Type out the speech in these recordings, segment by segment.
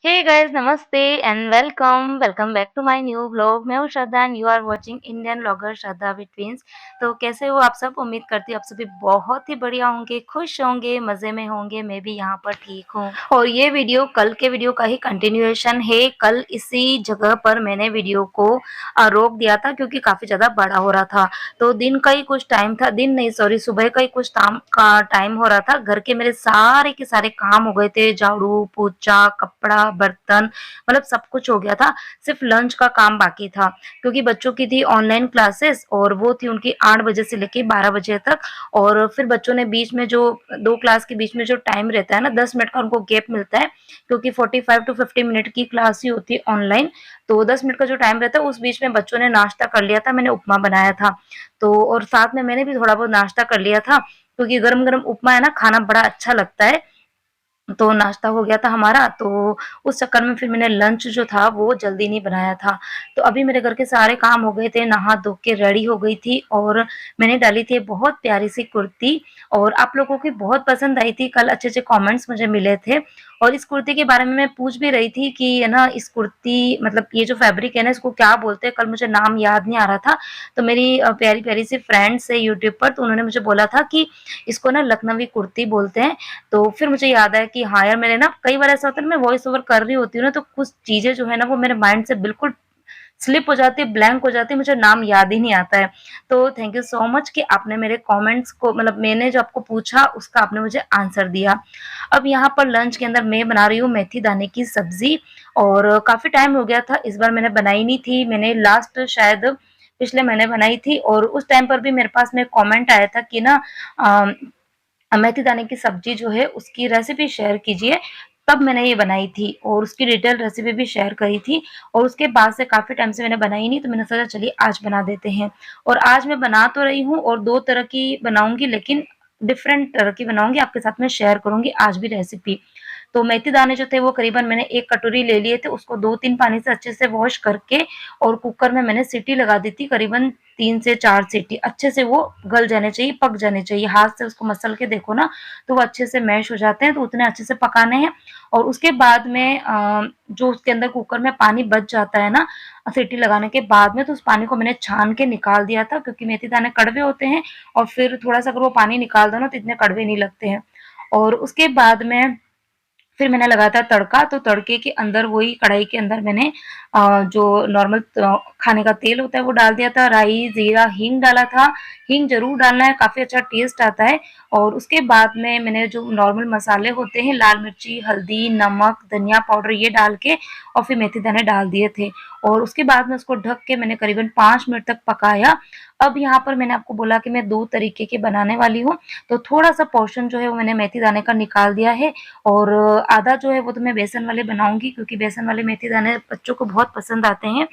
हे guys, नमस्ते and welcome back to my new vlog. मैं हूँ Shraddha and you are watching Indian vlogger Shraddha betweens. तो कैसे हो आप सब? उम्मीद करती हूँ आप सभी बहुत ही बढ़िया होंगे, खुश होंगे, मज़े में होंगे। मैं भी यहाँ पर ठीक हूँ। और ये वीडियो कल के वीडियो का ही कंटिन्यूएशन है। कल इसी जगह पर मैंने वीडियो को रोक दिया था क्योंकि काफ़ी ज़्यादा बड़ा हो रहा था। तो दिन का ही कुछ टाइम था, दिन नहीं सॉरी, सुबह का ही कुछ टाइम हो रहा था। घर के मेरे सारे के सारे काम हो गए थे, झाड़ू पोछा कपड़ा बर्तन, मतलब सब कुछ हो गया था। सिर्फ लंच का काम बाकी था क्योंकि बच्चों की थी ऑनलाइन क्लासेस और वो थी उनकी 8 बजे से लेके 12 बजे तक। और फिर बच्चों ने बीच में जो 2 क्लास के बीच में जो टाइम रहता है ना, 10 मिनट का उनको गैप मिलता है क्योंकि 45 टू 50 मिनट की क्लास ही होती है ऑनलाइन। तो 10 मिनट का जो टाइम रहता है उस बीच में बच्चों ने नाश्ता कर लिया था। मैंने उपमा बनाया था तो, और साथ में मैंने भी थोड़ा बहुत नाश्ता कर लिया था क्योंकि गरम गरम उपमा है ना, खाना बड़ा अच्छा लगता है। तो नाश्ता हो गया था हमारा, तो उस चक्कर में फिर मैंने लंच जो था वो जल्दी नहीं बनाया था। तो अभी मेरे घर के सारे काम हो गए थे, नहा धो के रेडी हो गई थी और मैंने डाली थी बहुत प्यारी सी कुर्ती और आप लोगों की बहुत पसंद आई थी। कल अच्छे-अच्छे कमेंट्स मुझे मिले थे और इस कुर्ती के बारे में मैं पूछ भी रही थी कि है ना, इस कुर्ती मतलब ये जो फैब्रिक है ना, इसको क्या बोलते हैं? कल मुझे नाम याद नहीं आ रहा था। तो मेरी प्यारी-प्यारी सी फ्रेंड्स है यूट्यूब पर, तो उन्होंने मुझे बोला था कि इसको ना लखनवी कुर्ती बोलते हैं। तो फिर मुझे याद आया कि हाँ यार, मैंने ना कई बार ऐसा होता है ना, मैं वॉइस ओवर कर रही होती हूँ ना, तो कुछ चीज़ें जो है ना वो मेरे माइंड से बिल्कुल स्लिप हो जाती है, ब्लैंक हो जाती है, मुझे नाम याद ही नहीं आता है। तो थैंक यू सो मच कि आपने मेरे कमेंट्स को, मतलब मैंने जो आपको पूछा उसका आपने मुझे आंसर दिया। अब यहाँ पर लंच के अंदर मैं बना रही हूँ मेथी दाने की सब्ज़ी और काफ़ी टाइम हो गया था, इस बार मैंने बनाई नहीं थी। मैंने लास्ट शायद पिछले महीने बनाई थी और उस टाइम पर भी मेरे पास में कमेंट आया था कि ना अ मेथी दाने की सब्जी जो है उसकी रेसिपी शेयर कीजिए। तब मैंने ये बनाई थी और उसकी डिटेल रेसिपी भी शेयर करी थी और उसके बाद से काफ़ी टाइम से मैंने बनाई नहीं, तो मैंने सोचा चलिए आज बना देते हैं। और आज मैं बना तो रही हूँ और 2 तरह की बनाऊँगी, लेकिन डिफरेंट तरह की बनाऊँगी, आपके साथ में शेयर करूँगी आज भी रेसिपी। तो मेथी दाने जो थे वो करीबन मैंने 1 कटोरी ले लिए थे, उसको 2-3 पानी से अच्छे से वॉश करके और कुकर में मैंने सीटी लगा दी थी, करीबन 3 से 4 सीटी। अच्छे से वो गल जाने चाहिए, पक जाने चाहिए। हाथ से उसको मसल के देखो ना, तो वो अच्छे से मैश हो जाते हैं, तो उतने अच्छे से पकाने हैं। और उसके बाद में जो उसके अंदर कुकर में पानी बच जाता है ना, सीटी लगाने के बाद में, तो उस पानी को मैंने छान के निकाल दिया था क्योंकि मेथी दाने कड़वे होते हैं और फिर थोड़ा-सा अगर वो पानी निकाल दो ना, तो इतने कड़वे नहीं लगते हैं। और उसके बाद में फिर मैंने लगाया था तड़का, तो तड़के के अंदर वही कढ़ाई के अंदर मैंने जो नॉर्मल खाने का तेल होता है वो डाल दिया था, राई, जीरा, हींग डाला था। हींग ज़रूर डालना है, काफ़ी अच्छा टेस्ट आता है। और उसके बाद में मैंने जो नॉर्मल मसाले होते हैं, लाल मिर्ची, हल्दी, नमक, धनिया पाउडर, ये डाल के और फिर मेथी दाने डाल दिए थे और उसके बाद में उसको ढक के मैंने करीबन 5 मिनट तक पकाया। अब यहाँ पर मैंने आपको बोला कि मैं 2 तरीके के बनाने वाली हूँ, तो थोड़ा-सा पोर्शन जो है वो मैंने मेथी दाने का निकाल दिया है और आधा जो है वो तो मैं बेसन वाले बनाऊँगी क्योंकि बेसन वाले मेथी दाने बच्चों को बहुत पसंद आते हैं।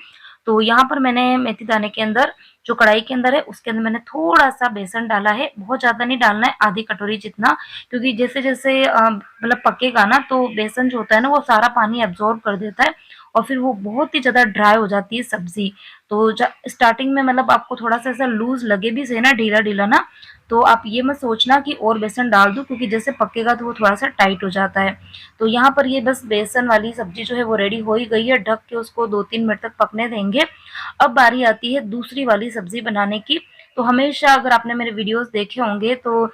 तो यहाँ पर मैंने मेथी दाने के अंदर, जो कढ़ाई के अंदर है उसके अंदर मैंने थोड़ा-सा बेसन डाला है, बहुत ज़्यादा नहीं डालना है, आधी कटोरी जितना, क्योंकि जैसे-जैसे मतलब पकेगा ना, तो बेसन जो होता है ना वो सारा पानी एब्ज़ॉर्ब कर देता है और फिर वो बहुत ही ज़्यादा ड्राई हो जाती है सब्ज़ी। तो ज स्टार्टिंग में मतलब आपको थोड़ा-सा ऐसा लूज़ लगे भी सही ना, ढीला-ढीला ना, तो आप ये मत सोचना कि और बेसन डाल दूँ क्योंकि जैसे पकेगा तो वो थोड़ा-सा टाइट हो जाता है। तो यहाँ पर ये बस बेसन वाली सब्ज़ी जो है वो रेडी हो ही गई है, ढक के उसको 2-3 मिनट तक पकने देंगे। अब बारी आती है दूसरी वाली सब्ज़ी बनाने की। तो हमेशा अगर आपने मेरे वीडियोज़ देखे होंगे तो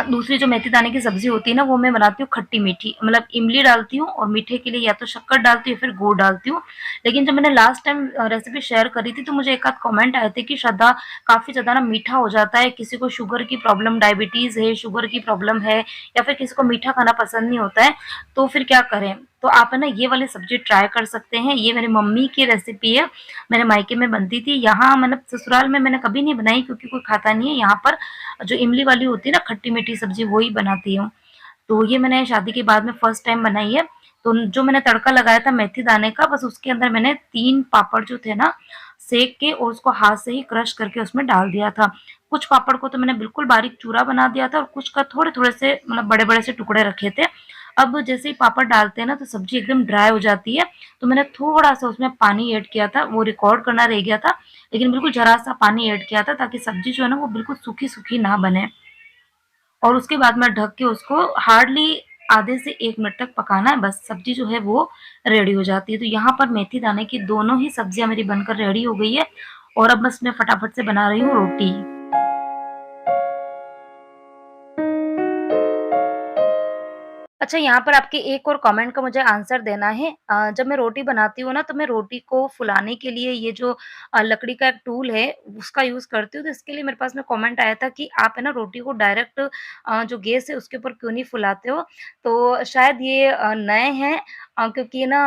दूसरी जो मेथी दाने की सब्ज़ी होती है ना, वो मैं बनाती हूँ खट्टी-मीठी, मतलब इमली डालती हूँ और मीठे के लिए या तो शक्कर डालती हूँ या फिर गुड़ डालती हूँ। लेकिन जब मैंने लास्ट टाइम रेसिपी शेयर करी थी तो मुझे एक आध कमेंट आए थे कि श्रद्धा काफ़ी ज़्यादा ना मीठा हो जाता है, किसी को शुगर की प्रॉब्लम, डायबिटीज़ है, शुगर की प्रॉब्लम है या फिर किसी को मीठा खाना पसंद नहीं होता है, तो फिर क्या करें? तो तो आप है ना ये वाली सब्ज़ी ट्राई कर सकते हैं। ये मेरी मम्मी की रेसिपी है, मेरे मायके में बनती थी। यहाँ मतलब ससुराल में मैंने कभी नहीं बनाई क्योंकि कोई खाता नहीं है। यहाँ पर जो इमली वाली होती है ना खट्टी-मीठी सब्ज़ी वही बनाती हूँ। तो ये मैंने शादी के बाद में फर्स्ट टाइम बनाई है। तो जो मैंने तड़का लगाया था मेथी दाने का, बस उसके अंदर मैंने 3 पापड़ जो थे ना, सेक के और उसको हाथ से ही क्रश करके उसमें डाल दिया था। कुछ पापड़ को तो मैंने बिल्कुल बारीक चूरा बना दिया था और कुछ का थोड़े-थोड़े से मतलब बड़े-बड़े से टुकड़े रखे थे। अब जैसे ही पापड़ डालते हैं ना, तो सब्ज़ी एकदम ड्राई हो जाती है, तो मैंने थोड़ा-सा उसमें पानी ऐड किया था, वो रिकॉर्ड करना रह गया था, लेकिन बिल्कुल ज़रा-सा पानी ऐड किया था ताकि सब्ज़ी जो है ना, वो बिल्कुल सूखी-सूखी ना बने। और उसके बाद में ढक के उसको हार्डली आधे से 1 मिनट तक पकाना है, बस सब्ज़ी जो है वो रेडी हो जाती है। तो यहाँ पर मेथी दाने की दोनों ही सब्जियाँ मेरी बनकर रेडी हो गई है और अब बस मैं फटाफट से बना रही हूँ रोटी। अच्छा, यहाँ पर आपके एक और कमेंट का मुझे आंसर देना है। जब मैं रोटी बनाती हूँ ना, तो मैं रोटी को फुलाने के लिए ये जो लकड़ी का एक टूल है, उसका यूज़ करती हूँ। तो इसके लिए मेरे पास में कमेंट आया था कि आप है ना रोटी को डायरेक्ट जो गैस है उसके ऊपर क्यों नहीं फुलाते हो? तो शायद ये नए हैं, क्योंकि ना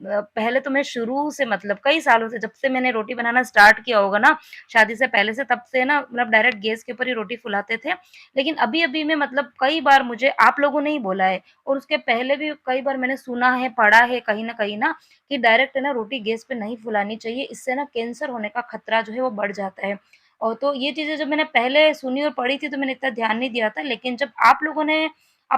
पहले तो मैं शुरू से मतलब कई सालों से जब से मैंने रोटी बनाना स्टार्ट किया होगा ना, शादी से पहले से तब से ना मतलब डायरेक्ट गैस के ऊपर ही रोटी फुलाते थे। लेकिन अभी-अभी में मतलब कई बार मुझे आप लोगों ने ही बोला है और उसके पहले भी कई बार मैंने सुना है, पढ़ा है कहीं न कहीं ना कि डायरेक्ट है ना रोटी गैस पे नहीं फुलानी चाहिए, इससे ना कैंसर होने का खतरा जो है वो बढ़ जाता है। और तो ये चीज़ें जब मैंने पहले सुनी और पढ़ी थी तो मैंने इतना ध्यान नहीं दिया था, लेकिन जब आप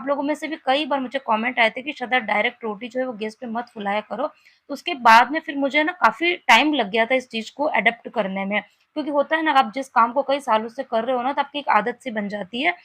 लोगों में से भी कई बार मुझे कमेंट आए थे कि श्रद्धा डायरेक्ट रोटी जो है वो गैस पे मत फुलाया करो। तो उसके बाद में फिर मुझे ना काफ़ी टाइम लग गया था इस चीज़ को एडॉप्ट करने में। क्योंकि होता है ना आप जिस काम को कई सालों से कर रहे हो ना तो आपकी एक आदत सी बन जाती है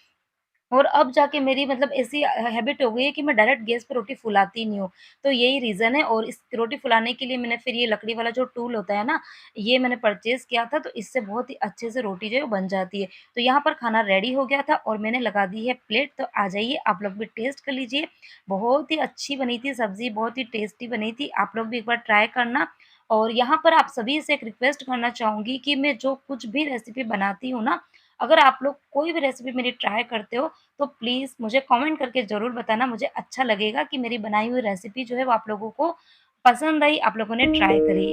और अब जाके मेरी मतलब ऐसी हैबिट हो गई है कि मैं डायरेक्ट गैस पे रोटी फुलाती नहीं हूँ। तो यही रीज़न है और इस रोटी फुलाने के लिए मैंने फिर ये लकड़ी वाला जो टूल होता है ना, ये मैंने परचेज़ किया था तो इससे बहुत ही अच्छे से रोटी जो है वो बन जाती है। तो यहाँ पर खाना रेडी हो गया था और मैंने लगा दी है प्लेट तो आ जाइए आप लोग भी टेस्ट कर लीजिए। बहुत ही अच्छी बनी थी सब्ज़ी, बहुत ही टेस्टी बनी थी। आप लोग भी एक बार ट्राई करना और यहाँ पर आप सभी से एक रिक्वेस्ट करना चाहूँगी कि मैं जो कुछ भी रेसिपी बनाती हूँ ना, अगर आप लोग कोई भी रेसिपी मेरी ट्राई करते हो तो प्लीज़ मुझे कमेंट करके ज़रूर बताना, मुझे अच्छा लगेगा कि मेरी बनाई हुई रेसिपी जो है वो आप लोगों को पसंद आई, आप लोगों ने ट्राई करी।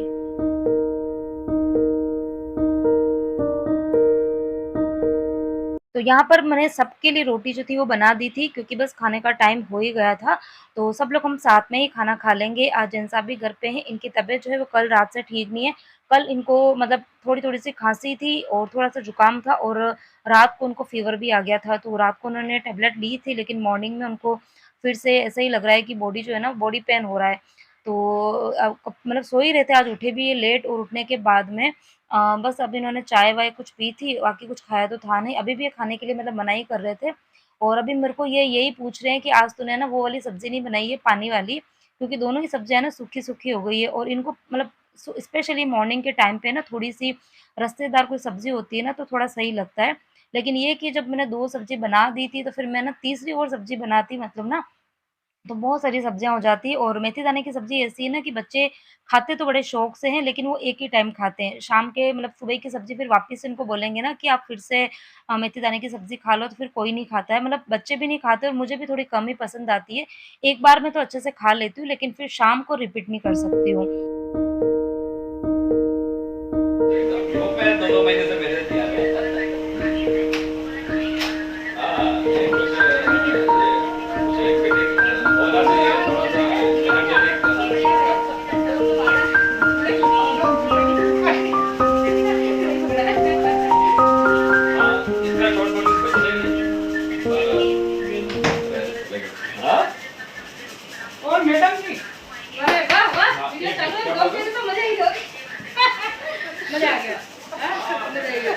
तो यहाँ पर मैंने सबके लिए रोटी जो थी वो बना दी थी क्योंकि बस खाने का टाइम हो ही गया था, तो सब लोग हम साथ में ही खाना खा लेंगे। आज जिन साहब भी घर पे हैं, इनकी तबीयत जो है वो कल रात से ठीक नहीं है। कल इनको मतलब थोड़ी-थोड़ी सी खाँसी थी और थोड़ा-सा जुकाम था और रात को उनको फ़ीवर भी आ गया था, तो रात को उन्होंने टैबलेट ली थी लेकिन मॉर्निंग में उनको फिर से ऐसा ही लग रहा है कि बॉडी जो है ना बॉडी पेन हो रहा है। तो मतलब सो ही रहे थे, आज उठे भी ये लेट और उठने के बाद में बस अब इन्होंने चाय-वाय कुछ पी थी, बाकी कुछ खाया तो था नहीं। अभी भी ये खाने के लिए मतलब मना ही कर रहे थे और अभी मेरे को ये यही पूछ रहे हैं कि आज तूने ना वो वाली सब्ज़ी नहीं बनाई है पानी वाली, क्योंकि दोनों ही सब्जियाँ ना सूखी-सूखी हो गई है और इनको मतलब स्पेशली मॉर्निंग के टाइम पे ना थोड़ी-सी रसेदार कोई सब्ज़ी होती है ना तो थोड़ा सही लगता है। लेकिन ये कि जब मैंने 2 सब्ज़ी बना दी थी तो फिर मैं ना तीसरी और सब्ज़ी बनाती मतलब ना तो बहुत सारी सब्जियाँ हो जाती हैं और मेथी दाने की सब्ज़ी ऐसी है ना कि बच्चे खाते तो बड़े शौक से हैं, लेकिन वो एक ही टाइम खाते हैं। शाम के मतलब सुबह की सब्ज़ी फिर वापस से इनको बोलेंगे ना कि आप फिर से मेथी दाने की सब्ज़ी खा लो, तो फिर कोई नहीं खाता है। मतलब बच्चे भी नहीं खाते और मुझे भी थोड़ी कम ही पसंद आती है। एक बार में तो अच्छे से खा लेती हूँ, लेकिन फिर शाम को रिपीट नहीं कर सकती हूँ। वो मैं 2-2 महीने से मेरे दिया है। हाँ, ये कुछ ये मुझे फीलिंग होना चाहिए थोड़ा-सा एनर्जेटिक। हाँ, इतना शॉर्ट नोटिस पे चलेगी। हाँ? और मैडम जी अरे वाह वाह हाँ, वीडियो ये चालू है क्या दो बोल रहे मिनट तो मजा ही लो मजा आ गया मजा ही गया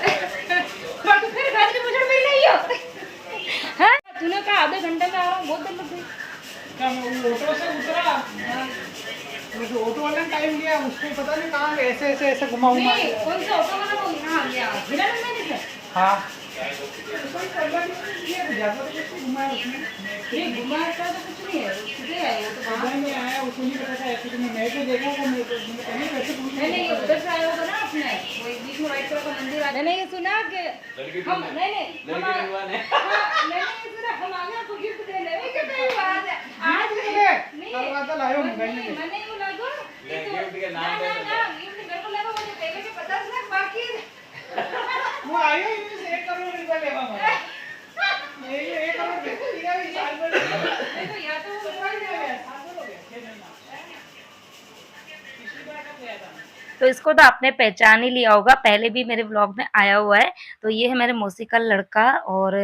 पर तू फिर घर की मुझे मिल रही हो हैं तूने कहा आधे घंटे में आ रहा हूँ बहुत देर लग गई क्या मैं वो ऑटो से उतरा वो जो ऑटो वाले ने टाइम लिया उसको पता नहीं कहाँ ऐसे घुमाऊंगा नहीं कौन सा ऑटो वाला बोल रहा है यार बिना नंबर से हाँ कोई करवा नहीं किया ज्यादा तो कुछ घुमाया उसने नहीं घुमाया था तो कुछ नहीं है सीधे है वो तो पता वहाँ नहीं आया उसको नहीं पता था ऐसे तो मैं तो देखा था मैं तो कहीं वैसे पूछ नहीं नहीं ये उधर से आया होगा ना आपने वो एक बीच में व्हाइट कलर का मंदिर है मैंने ये सुना कि हम नहीं नहीं लड़की ढूंढवाने। हाँ, मैंने ये सुना हम आगे आपको गिफ्ट देने में कितनी बात है आज नहीं नहीं आता लायो मोबाइल नहीं में मैंने यूं लागो ले, कि गिफ्ट के ना नाम ना दे ना दो। गिफ्ट मेरे को लगा मुझे पहले के 50 लाख बाकी है। वो आयो ही 1 करोड़ रुपया लेवा मारा ये 1 करोड़ पैसे दिया भी साल भर देखो या तो वो मोबाइल हो में गया साल भर हो गया 6 महीना पिछली बार कब गया था तो इसको तो आपने पहचान ही लिया होगा, पहले भी मेरे व्लॉग में आया हुआ है। तो ये है मेरे मौसी का लड़का और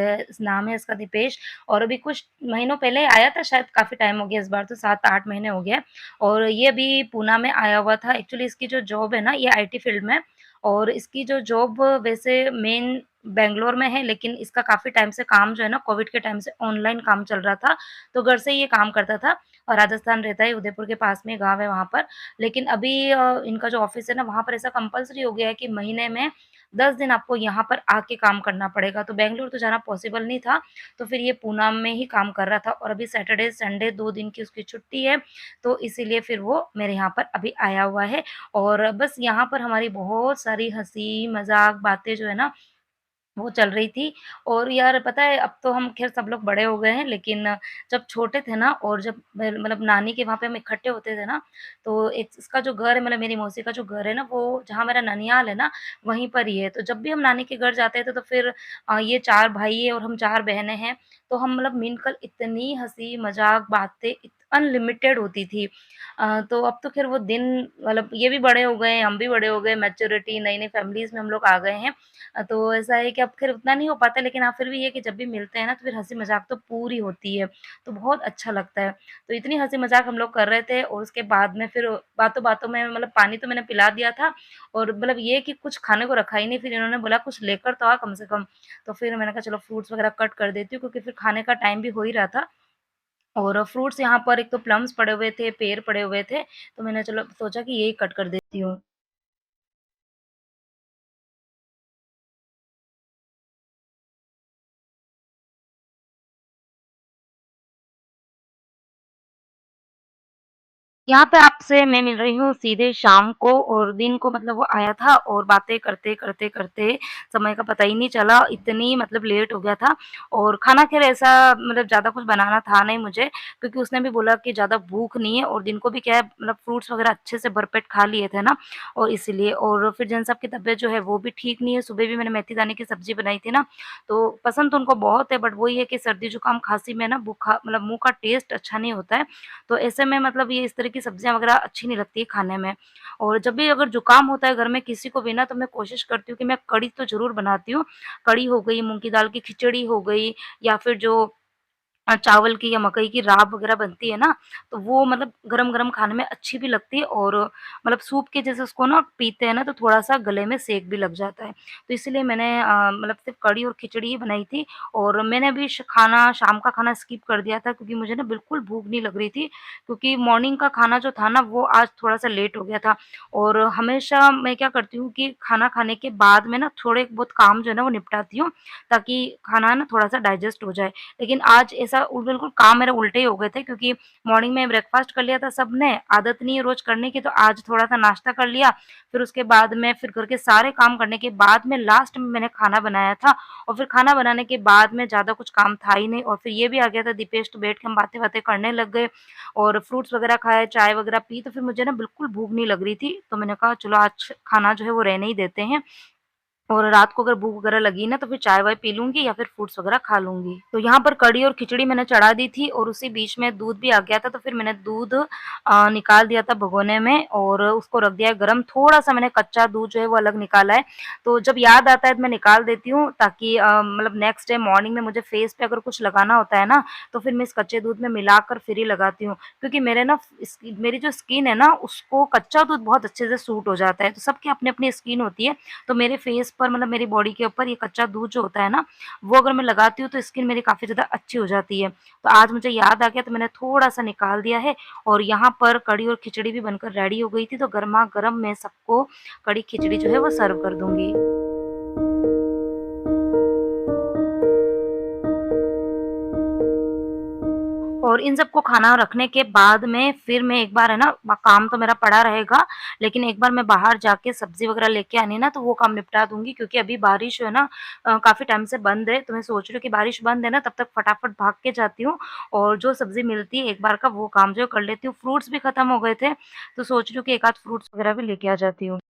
नाम है इसका दीपेश और अभी कुछ महीनों पहले आया था शायद काफ़ी टाइम हो गया इस बार तो 7-8 महीने हो गए और ये अभी पूना में आया हुआ था। एक्चुअली इसकी जो जॉब है ना ये आईटी फील्ड में और इसकी जो जॉब वैसे मेन बैंगलोर में है लेकिन इसका काफ़ी टाइम से काम जो है ना कोविड के टाइम से ऑनलाइन काम चल रहा था, तो घर से ही ये काम करता था और राजस्थान रहता है, उदयपुर के पास में गाँव है वहाँ पर। लेकिन अभी इनका जो ऑफ़िस है ना वहाँ पर ऐसा कंपल्सरी हो गया है कि महीने में 10 दिन आपको यहाँ पर आके काम करना पड़ेगा, तो बैंगलोर तो जाना पॉसिबल नहीं था, तो फिर ये पूना में ही काम कर रहा था और अभी सैटरडे, संडे 2 दिन की उसकी छुट्टी है, तो इसीलिए फिर वो मेरे यहाँ पर अभी आया हुआ है और बस यहाँ पर हमारी बहुत सारी हँसी, मज़ाक, बातें जो है ना वो चल रही थी और यार पता है अब तो हम ख़ैर सब लोग बड़े हो गए हैं लेकिन जब छोटे थे ना और जब मतलब नानी के वहाँ पे हम इकट्ठे होते थे ना, तो एक इसका जो घर है मतलब मेरी मौसी का जो घर है ना वो जहाँ मेरा ननिहाल है ना, वहीं पर ही है। तो जब भी हम नानी के घर जाते थे तो फिर ये 4 भाई हैं और हम 4 बहनें हैं, तो हम मतलब मिलकर इतनी हँसी, मज़ाक, बातें अनलिमिटेड होती थी। तो अब तो ख़ैर वो दिन मतलब ये भी बड़े हो गए हैं, हम भी बड़े हो गए, मैच्योरिटी नई-नई फैमिलीज़ में हम लोग आ गए हैं। तो ऐसा है कि अब ख़ैर उतना नहीं हो पाता लेकिन हाँ, फिर भी ये है कि जब भी मिलते हैं ना तो फिर हँसी-मज़ाक तो पूरी होती है, तो बहुत अच्छा लगता है। तो इतनी हँसी-मज़ाक हम लोग कर रहे थे और उसके बाद में फिर बातों-बातों में मतलब पानी तो मैंने पिला दिया था और मतलब ये है कि कुछ खाने को रखा ही नहीं, फिर इन्होंने बोला कुछ लेकर तो आ कम से कम। तो फिर मैंने कहा चलो फ्रूट्स वग़ैरह कट कर देती हूँ क्योंकि फिर खाने का टाइम भी हो ही रहा था और फ्रूट्स यहाँ पर एक तो प्लम्स पड़े हुए थे, पेड़ पड़े हुए थे, तो मैंने चलो सोचा कि यही कट कर देती हूँ। यहाँ पे आपसे मैं मिल रही हूँ सीधे शाम को और दिन को मतलब वो आया था और बातें करते समय का पता ही नहीं चला, इतनी मतलब लेट हो गया था और खाना ख़ैर ऐसा मतलब ज़्यादा कुछ बनाना था नहीं मुझे क्योंकि उसने भी बोला कि ज़्यादा भूख नहीं है और दिन को भी क्या है मतलब फ्रूट्स वग़ैरह अच्छे से भरपेट खा लिए थे ना और इसीलिए और फिर जन साहब की तबीयत जो है वो भी ठीक नहीं है, सुबह भी मैंने मेथी दाने की सब्ज़ी बनाई थी ना, तो पसंद तो उनको बहुत है बट वही है कि सर्दी, जुकाम, खाँसी में ना बुखा मतलब मुँह का टेस्ट अच्छा नहीं होता है। तो ऐसे में मतलब ये इस तरह की सब्जियाँ वग़ैरह अच्छी नहीं लगती है खाने में। और जब भी अगर ज़ुकाम होता है घर में किसी को भी ना तो मैं कोशिश करती हूँ कि मैं कढ़ी तो ज़रूर बनाती हूँ। कढ़ी हो गई, मूँग की दाल की खिचड़ी हो गई या फिर जो चावल की या मकई की राब वग़ैरह बनती है ना, तो वो मतलब गरम-गरम खाने में अच्छी भी लगती है और मतलब सूप के जैसे उसको ना पीते हैं ना तो थोड़ा-सा गले में सेक भी लग जाता है। तो इसीलिए मैंने मतलब सिर्फ़ कढ़ी और खिचड़ी ही बनाई थी और मैंने अभी खाना शाम का खाना स्किप कर दिया था क्योंकि मुझे ना बिल्कुल भूख नहीं लग रही थी क्योंकि मॉर्निंग का खाना जो था ना वो आज थोड़ा-सा लेट हो गया था और हमेशा मैं क्या करती हूँ कि खाना खाने के बाद में ना थोड़े बहुत काम जो है ना वो निपटाती हूँ ताकि खाना ना थोड़ा-सा डाइजेस्ट हो जाए। लेकिन आज ऐसा बिल्कुल काम मेरे उल्टे ही हो गए थे क्योंकि मॉर्निंग में ब्रेकफ़ास्ट कर लिया था सबने, आदत नहीं है रोज़ करने की तो आज थोड़ा-सा नाश्ता कर लिया, फिर उसके बाद में फिर घर के सारे काम करने के बाद में लास्ट में मैंने खाना बनाया था और फिर खाना बनाने के बाद में ज़्यादा कुछ काम था ही नहीं और फिर ये भी आ गया था दीपेश तो बैठ के हम बातें-वातें करने लग गए और फ्रूट्स वग़ैरह खाए, चाय वग़ैरह पी तो फिर मुझे ना बिल्कुल भूख नहीं लग रही थी, तो मैंने कहा चलो आज खाना जो है वो रहने ही देते हैं और रात को अगर भूख वगैरह लगी ना तो फिर चाय-वाय पी लूँगी या फिर फ्रूट्स वगैरह खा लूँगी। तो यहाँ पर कढ़ी और खिचड़ी मैंने चढ़ा दी थी और उसी बीच में दूध भी आ गया था तो फिर मैंने दूध निकाल दिया था भगोने में और उसको रख दिया है गरम। थोड़ा-सा मैंने कच्चा दूध जो है वो अलग निकाला है। तो जब याद आता है तो मैं निकाल देती हूँ ताकि मतलब नेक्स्ट डे मॉर्निंग में मुझे फेस पे अगर कुछ लगाना होता है ना, तो फिर मैं इस कच्चे दूध में मिलाकर फिर ही लगाती हूँ। क्योंकि मेरे ना मेरी जो स्किन है ना उसको कच्चा दूध बहुत अच्छे से सूट हो जाता है। तो सबकी अपनी-अपनी स्किन होती है। तो मेरे फेस पर मतलब मेरी बॉडी के ऊपर ये कच्चा दूध जो होता है ना, वो अगर मैं लगाती हूँ तो स्किन मेरी काफ़ी ज़्यादा अच्छी हो जाती है। तो आज मुझे याद आ गया तो मैंने थोड़ा-सा निकाल दिया है और यहाँ पर कढ़ी और खिचड़ी भी बनकर रेडी हो गई थी, तो गरमा-गरम मैं सबको कढ़ी खिचड़ी जो है वो सर्व कर दूँगी। और और इन सबको खाना रखने के बाद में फिर मैं एक बार है ना काम तो मेरा पड़ा रहेगा, लेकिन एक बार मैं बाहर जाके सब्ज़ी वग़ैरह लेके आनी है ना, तो वो काम निपटा दूँगी क्योंकि अभी बारिश है ना काफ़ी टाइम से बंद है, तो मैं सोच रही हूँ कि बारिश बंद है ना तब तक फटाफट भाग के जाती हूँ और जो सब्ज़ी मिलती है एक बार का वो काम जो है कर लेती हूँ। फ्रूट्स भी खत्म हो गए थे, तो सोच रही हूँ कि एक आध फ्रूट्स वग़ैरह भी लेके आ जाती हूँ।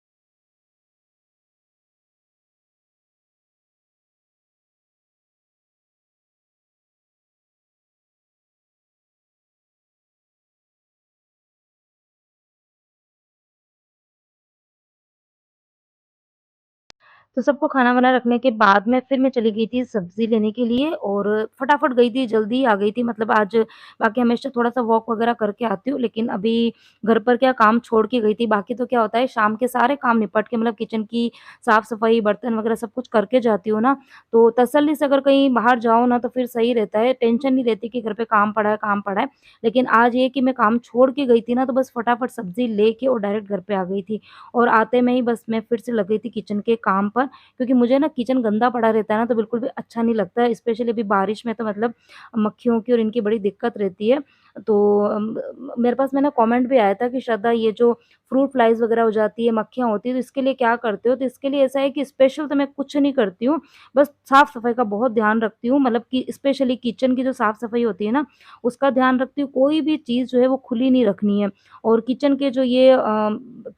तो सबको खाना-वाना रखने के बाद में फिर मैं चली गई थी सब्ज़ी लेने के लिए और फटाफट गई थी, जल्दी आ गई थी मतलब आज बाकी हमेशा थोड़ा-सा वॉक वग़ैरह करके आती हूँ, लेकिन अभी घर पर क्या काम छोड़ के गई थी। बाकी तो क्या होता है शाम के सारे काम निपट के मतलब किचन की साफ-सफाई, बर्तन वग़ैरह सब कुछ करके जाती हूँ ना, तो तसल्ली से अगर कहीं बाहर जाओ ना तो फिर सही रहता है, टेंशन नहीं रहती कि घर पे काम पड़ा है, काम पड़ा है। लेकिन आज ये कि मैं काम छोड़ के गई थी ना, तो बस फटाफट सब्ज़ी लेके और डायरेक्ट घर पे आ गई थी और आते में ही बस मैं फिर से लग गई थी किचन के काम पर क्योंकि मुझे ना किचन गंदा पड़ा रहता है ना तो बिल्कुल भी अच्छा नहीं लगता है, स्पेशली अभी बारिश में तो मतलब मक्खियों की और इनकी बड़ी दिक्कत रहती है। तो मेरे पास में ना कमेंट भी आया था कि श्रद्धा ये जो फ्रूट फ्लाइज़ वगैरह हो जाती है, मक्खियाँ होती हैं तो इसके लिए क्या करते हो? तो इसके लिए ऐसा है कि स्पेशल तो मैं कुछ नहीं करती हूँ, बस साफ-सफाई का बहुत ध्यान रखती हूँ मतलब कि स्पेशली किचन की जो साफ-सफाई होती है ना, उसका ध्यान रखती हूँ। कोई भी चीज़ जो है वो खुली नहीं रखनी है और किचन के जो ये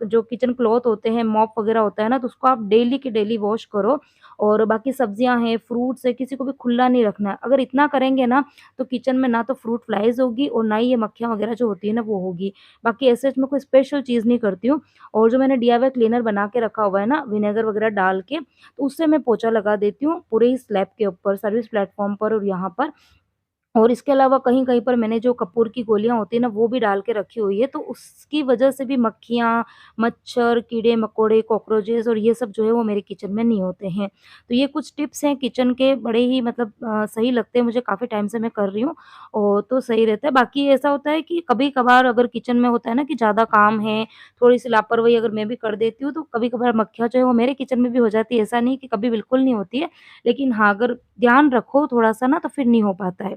जो किचन क्लॉथ होते हैं, मॉप वगैरह होता है ना, तो उसको आप डेली के डेली वॉश करो और बाकी सब्जियाँ हैं, फ्रूट्स है, किसी को भी खुला नहीं रखना है। अगर इतना करेंगे ना, तो किचन में ना तो फ्रूट फ्लाइज़ होगी और ना ही ये मक्खियाँ वगैरह जो होती है ना, वो होगी। बाकी ऐसे मैं कोई स्पेशल चीज़ नहीं करती हूँ और जो मैंने डीआईवाई क्लीनर बना के रखा हुआ है ना, विनेगर वगैरह डाल के, तो उससे मैं पोछा लगा देती हूँ पूरे ही स्लैब के ऊपर, सर्विस प्लेटफ़ॉर्म पर और यहाँ पर। और इसके अलावा कहीं-कहीं पर मैंने जो कपूर की गोलियाँ होती हैं ना, वो भी डाल के रखी हुई है, तो उसकी वजह से भी मक्खियाँ, मच्छर, कीड़े-मकोड़े, कॉकरोचेज़ और ये सब जो है वो मेरे किचन में नहीं होते हैं। तो ये कुछ टिप्स हैं किचन के बड़े ही मतलब सही लगते हैं मुझे काफ़ी टाइम से मैं कर रही हूँ और तो सही रहता है। बाकी ऐसा होता है कि कभी-कभार अगर किचन में होता है ना कि ज़्यादा काम है, थोड़ी-सी लापरवाही अगर मैं भी कर देती हूँ, तो कभी-कभार मक्खियाँ जो है वो मेरे किचन में भी हो जाती है। ऐसा नहीं कि कभी बिल्कुल नहीं होती है, लेकिन हाँ, अगर ध्यान रखो थोड़ा-सा ना तो फिर नहीं हो पाता है।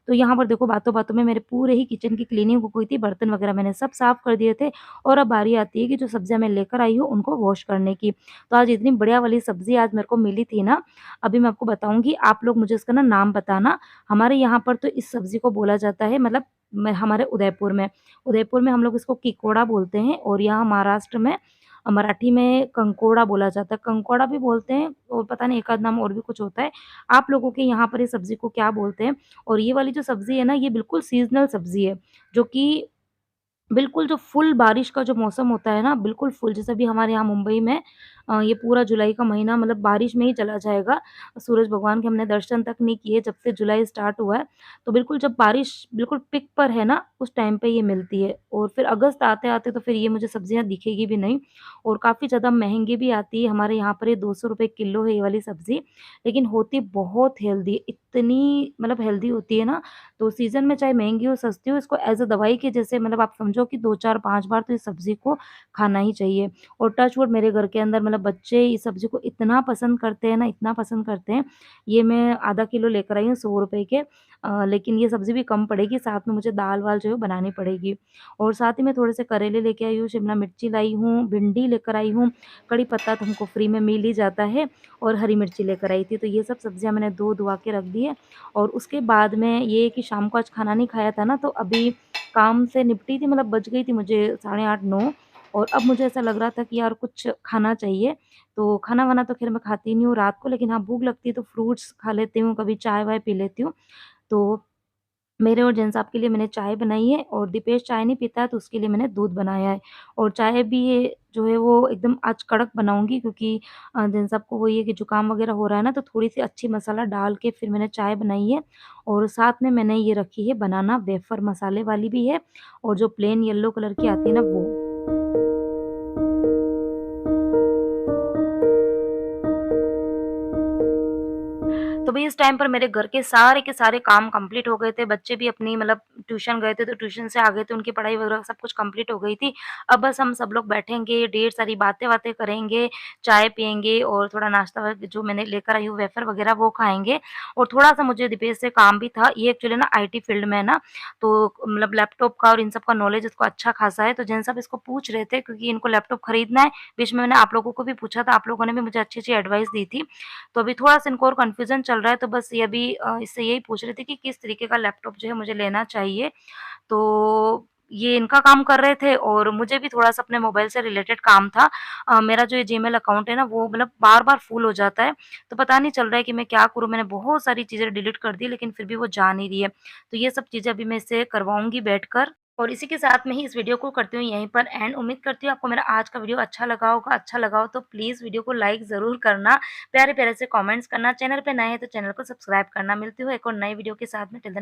तो यहाँ पर देखो बातों-बातों में मेरे पूरे ही किचन की क्लीनिंग हो गई थी, बर्तन वगैरह मैंने सब साफ कर दिए थे और अब बारी आती है कि जो सब्जियाँ मैं लेकर आई हूँ उनको वॉश करने की। तो आज इतनी बढ़िया वाली सब्ज़ी आज मेरे को मिली थी ना, अभी मैं आपको बताऊँगी, आप लोग मुझे इसका ना नाम बताना। हमारे यहाँ पर तो इस सब्ज़ी को बोला जाता है मतलब मैं हमारे उदयपुर में हम लोग इसको किकोड़ा बोलते हैं और यहाँ महाराष्ट्र में मराठी में कंकोड़ा बोला जाता है। कंकोड़ा भी बोलते हैं और पता नहीं एक आध नाम और भी कुछ होता है। आप लोगों के यहाँ पर इस सब्ज़ी को क्या बोलते हैं? और ये वाली जो सब्ज़ी है ना, ये बिल्कुल सीज़नल सब्ज़ी है, जो कि बिल्कुल जो फुल बारिश का जो मौसम होता है ना, बिल्कुल फुल जैसे अभी हमारे यहाँ मुंबई में ये पूरा जुलाई का महीना मतलब बारिश में ही चला जाएगा। सूरज भगवान के हमने दर्शन तक नहीं किए जब से जुलाई स्टार्ट हुआ है। तो बिल्कुल जब बारिश बिल्कुल पीक पर है ना, उस टाइम पे ये मिलती है और फिर अगस्त आते-आते तो फिर ये मुझे सब्ज़ियाँ दिखेगी भी नहीं और काफ़ी ज़्यादा महँगी भी आती है। हमारे यहाँ पर ये ₹200 किलो है ये वाली सब्ज़ी, लेकिन होती बहुत हेल्दी, इतनी मतलब हेल्दी होती है ना, तो सीज़न में चाहे महँगी हो, सस्ती हो, इसको एज़ अ दवाई के जैसे मतलब आप समझो कि 2, 4, 5 बार तो इस सब्ज़ी को खाना ही चाहिए। और टच वुड मेरे घर के अंदर मतलब बच्चे इस सब्ज़ी को इतना पसंद करते हैं ना, इतना पसंद करते हैं। ये मैं आधा किलो लेकर आई हूँ ₹100 के लेकिन ये सब्ज़ी भी कम पड़ेगी, साथ में मुझे दाल-वाल जो है बनानी पड़ेगी। और साथ ही मैं थोड़े से करेले लेके आई हूँ, शिमला मिर्ची लाई हूँ, भिंडी लेकर आई हूँ, कड़ी पत्ता तो हमको फ्री में मिल ही जाता है और हरी मिर्ची लेकर आई थी। तो ये सब सब्ज़ियाँ मैंने धो-धुआ के रख दी है और उसके बाद में ये कि शाम को आज खाना नहीं खाया था ना, तो अभी काम से निपटी थी मतलब बज गई थी मुझे साढ़े 8 9 और अब मुझे ऐसा लग रहा था कि यार कुछ खाना चाहिए। तो खाना-वाना तो ख़ैर मैं खाती नहीं हूँ रात को, लेकिन हाँ, भूख लगती है तो फ्रूट्स खा लेती हूँ, कभी चाय-वाय पी लेती हूँ। तो मेरे और जेन साहब के लिए मैंने चाय बनाई है और दीपेश चाय नहीं पीता है तो उसके लिए मैंने दूध बनाया है। और चाय भी ये जो है वो एकदम आज कड़क बनाऊँगी क्योंकि जेन साहब को वही है कि ज़ुकाम वग़ैरह हो रहा है ना, तो थोड़ी-सी अच्छी मसाला डाल के फिर मैंने चाय बनाई है। और साथ में मैंने ये रखी है बनाना वेफ़र मसाले वाली भी है और जो प्लेन येलो कलर की आती है ना वो। तो तो भई इस टाइम पर मेरे घर के सारे काम कंप्लीट हो गए थे, बच्चे भी अपनी मतलब ट्यूशन गए थे, तो ट्यूशन से आ गए थे, उनकी पढ़ाई वगैरह सब कुछ कंप्लीट हो गई थी। अब बस हम सब लोग बैठेंगे, ढेर सारी बातें-वातें करेंगे, चाय पिएँगे और थोड़ा नाश्ता व जो मैंने लेकर आई हूँ वेफ़र वगैरह वो खाएँगे और थोड़ा-सा मुझे दीपेश से काम भी था। ये एक्चुअली ना आईटी फ़ील्ड में है ना, तो मतलब लैपटॉप का और इन सब का नॉलेज इसको अच्छा खासा है, तो जिन सब इसको पूछ रहे थे क्योंकि इनको लैपटॉप खरीदना है, बीच में मैंने आप लोगों को भी पूछा था, आप लोगों ने भी मुझे अच्छी-अच्छी एडवाइस दी थी। तो अभी थोड़ा-सा इनको और कन्फ्यूज़न चल रहा है, तो बस ये अभी इससे यही पूछ रहे थे कि किस तरीके का लैपटॉप जो है मुझे लेना चाहिए। तो ये इनका काम कर रहे थे और मुझे भी थोड़ा-सा अपने मोबाइल से रिलेटेड काम था। मेरा जो ये जीमेल अकाउंट है ना वो मतलब बार-बार फुल हो जाता है, तो पता नहीं चल रहा है कि मैं क्या करूँ? मैंने बहुत सारी चीज़ें डिलीट कर दी लेकिन फिर भी वो जा नहीं रही है। तो ये सब चीज़ें अभी मैं इससे करवाऊँगी बैठकर और इसी के साथ में ही इस वीडियो को करती हूँ यहीं पर एंड। उम्मीद करती हूँ आपको मेरा आज का वीडियो अच्छा लगा होगा। अच्छा लगा हो तो प्लीज़ वीडियो को लाइक ज़रूर करना, प्यारे-प्यारे से कमेंट्स करना, चैनल पे नए हैं तो चैनल को सब्सक्राइब करना। मिलती हूँ एक और नई वीडियो के साथ में, टिल देन